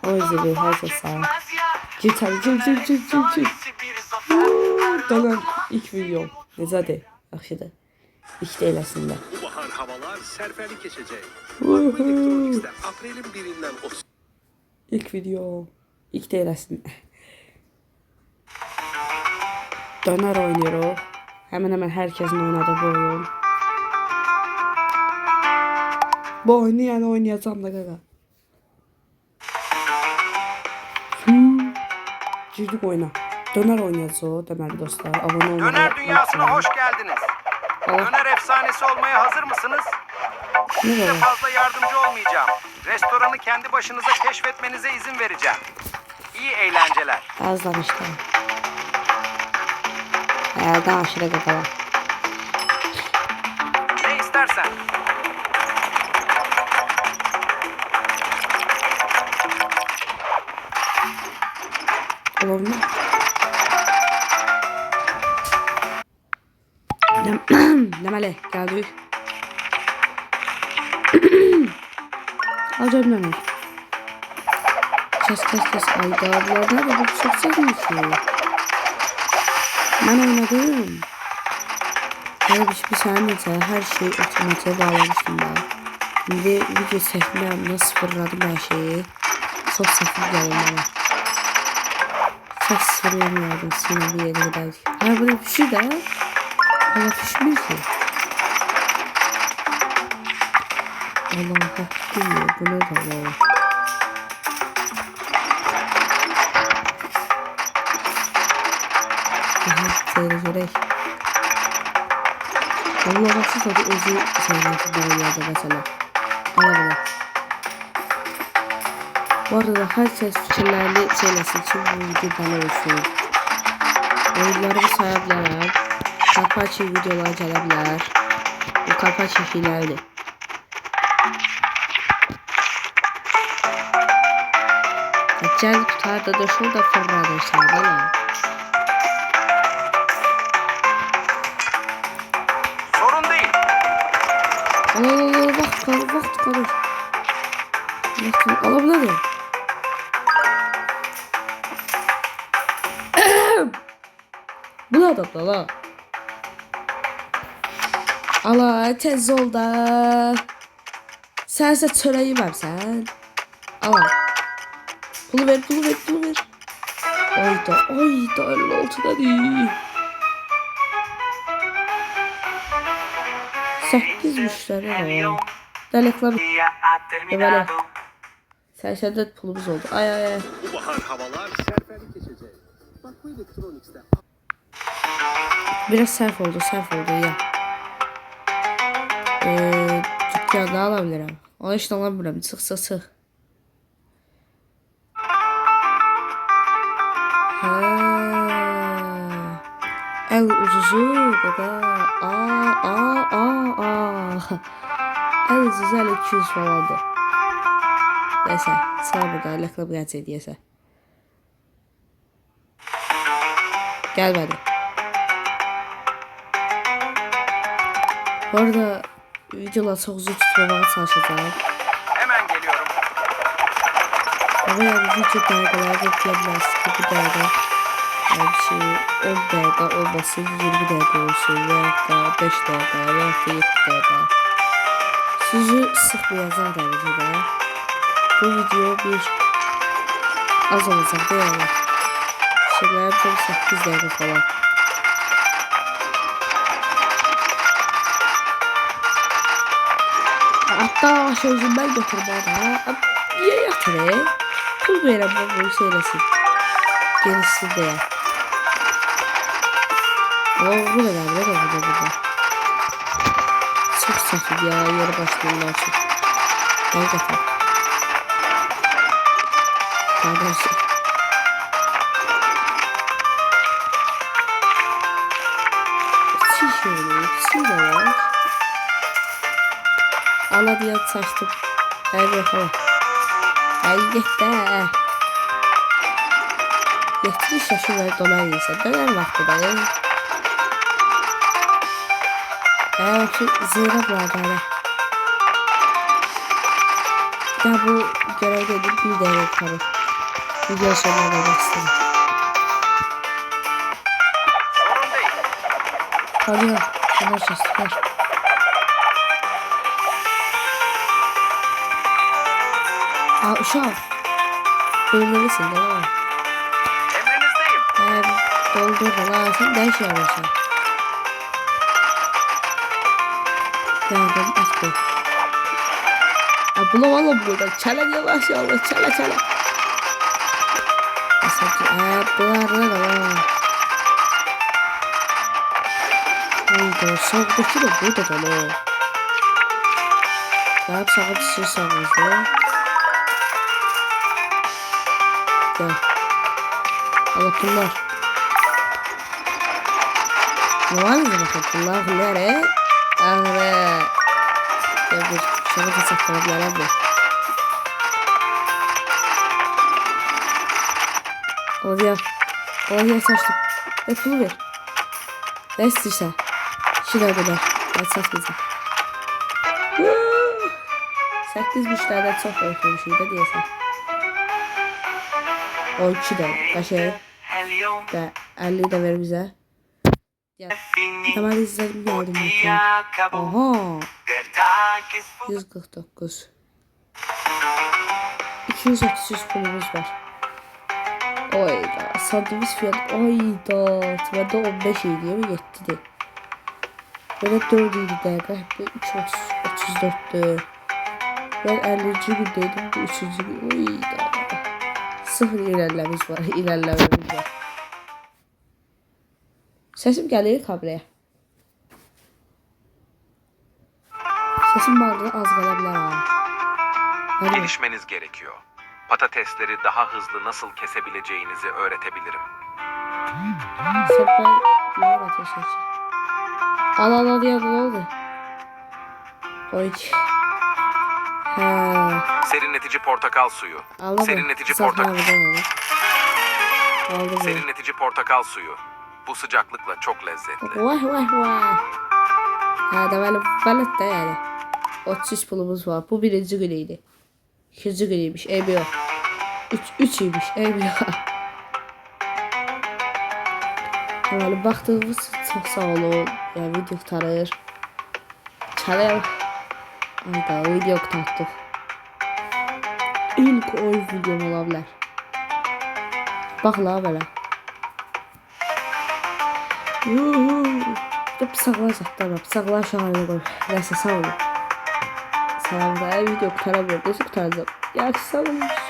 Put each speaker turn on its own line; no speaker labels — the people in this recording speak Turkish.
O yüzden herkes sağ ol. Gir tabi gir. Dönem ilk video. Necədir? Yaxşıdır. İlk de eləsinlər.
Bu bahar havalar sərfəli keçəcək. Aprelin 1-dən 30.
İlk video. İlk de eləsinlər. Döner oynuyor o. Hemen herkesin oynadığı bu oyun. Bu oyunu yani oynayacağım da gaga. Girdik oyuna. Döner oynayacağız o demek dostlar. Abone olmayı.
Döner dünyasına hoş geldiniz. Döner efsanesi olmaya hazır mısınız? Size fazla yardımcı olmayacağım. Restoranı kendi başınıza keşfetmenize izin vereceğim. İyi eğlenceler.
Azdan işte. Hayalden aşırı kafalar.
Ne istersen.
Olabilir. Demeli geldik. Acayip Mehmet. Kes. Ayda abla nerede bu çok sevmişim. Ben oynadım. Hele bir saniye her şeyi otomatiğe bağlamıştım ben. Şimdi video çekmem nasıl fırladım her şeyi. Çok sakın gelin bana. Çok sıfırlamıyordum sinir bir yere kadar. Ha böyle bir şey de. Hala pişmiyor ki. Allah'ım pişmiyor. Bu ne de var? Seyredecek. Allah baksın tadı özü seyredecek bu yerde mesela. Alabilir. Bu arada herkes fikirlerini söylesin için bu video bana olsun. Oyunlarımı sayabilirim. Karpaçı videolar gelebilir. Bu karpaçı şeylerdi. Gel tutar da şurada fırladırsan bana.
Sorun değil.
Vaxt qalır. Alabilirim. Bu da da la. Ala tez ol da. Sənsə çörəyi versən. Ala. Pulu ver. Ayda 56'da değil. 8 müşteri var. Delikler. Böyle. Sərşədə pulumuz oldu. Ay.
Bu bahar havalar sərfəli keçəcək. Bax bu Electronics'də.
Biraz sərf oldu ya. Dükkanda alabilirim. Onu işte alamıyorum. Çıx. El ucuzu da. El ucuzu el 200 falandı. Neyse. Sağ burada. Lekla bir gelse diyese. Gelmedi. Bu arada videolar çok uzun tutmamaya çalışacağım.
Hemen geliyorum.
Ama yani video dergiler bekleyebiliriz. Bu dergi yani bir şey 10 dakika olmasın, 20 dakika olsun veya da 5 dakika veya da 7 dakika. Sizi sıkmayacak derecede. Bu video bir az olacak da yani. Şeyler çok 8 dakika falan. Hatta sözümden götürmeye niye yatırı? Pul verem bunu söylesin. Gerisi de ya. Ama bu ne burada. Çok saçma ya yarı başlıyorlar çok. Hakikaten. Kardeşim. Çiğ de var. Ana diye saçtım. Hadi bakalım. Haydi. 70 yaşında dolar yiyse döner vakti dayı. Şu zira bu adamı. Ya bu görevde edip bir değerli tabii. Video sonuna da bastım.
Sorun değil.
Hadi ya. Arkadaşlar süper. Aa uşağım. Ölmelisin değil mi?
Emrinizdeyim.
Doldurdum ha sen ben şey yapıyorsun. Geldim at koy. Ya bula valla burada. Çala yavaş yavaş çala çala. Mesela bunlar da var. Oyda sağdaki de burada da ne? Daha sağa düşürseniz de. Gel. Allah bunlar. Ne var mı bakın bunlar nereye? Ahre. Ya bir şaka da sakladılar abi. Oraya saçtım. Ve pulu ver. Ver istersen. Şuraya kadar. Ben satmayacağım. 8 müşteriden çok öğretmişim de diyesen. 12 de. Kaşe. Ve 50 de ver bize. Ya. Tamam izledim yardım ettim. Oha. 149. 233 pulumuz var. Oyda. Sandığımız fiyat. Oyda. Tıvada 15 ediyor mu? Yetti de. Böyle 4 idi de. Bu 334'tü. Ben 50. gündeydim. Bu 3. gün. Oyda. Sıfır ilerlememiz var. İlerlememiz var. Sesim gelir kameraya. Sesim vardı az gelebilir ha. Hadi.
Gelişmeniz gerekiyor. Patatesleri daha hızlı nasıl kesebileceğinizi öğretebilirim.
Sabah ne batıyorsun? Al ya ne oldu? Oy. Ha.
Serinletici portakal suyu.
Anladım.
Serinletici
Sabah
portakal.
Aldım.
Serinletici portakal suyu. Bu sıcaklıkla çok lezzetli.
Vah. Ha da böyle de yani. 33 pulumuz var. Bu birinci güneydi. İkinci güneymiş. Ebi yok. Üçüymüş. Ebi yok. Yani baktığınız için çok sağ olun. Yani video kurtarır. Çalayalım. Ayda video kurtardık. İlk oyun videom olabilir. Bak la böyle. Bıçaklar saklar. Bıçaklar şahane koy. Neyse sağ olun. Sağ olun. Video kurtaramıyorum. Nasıl kurtaracağım? Ya sağ olun.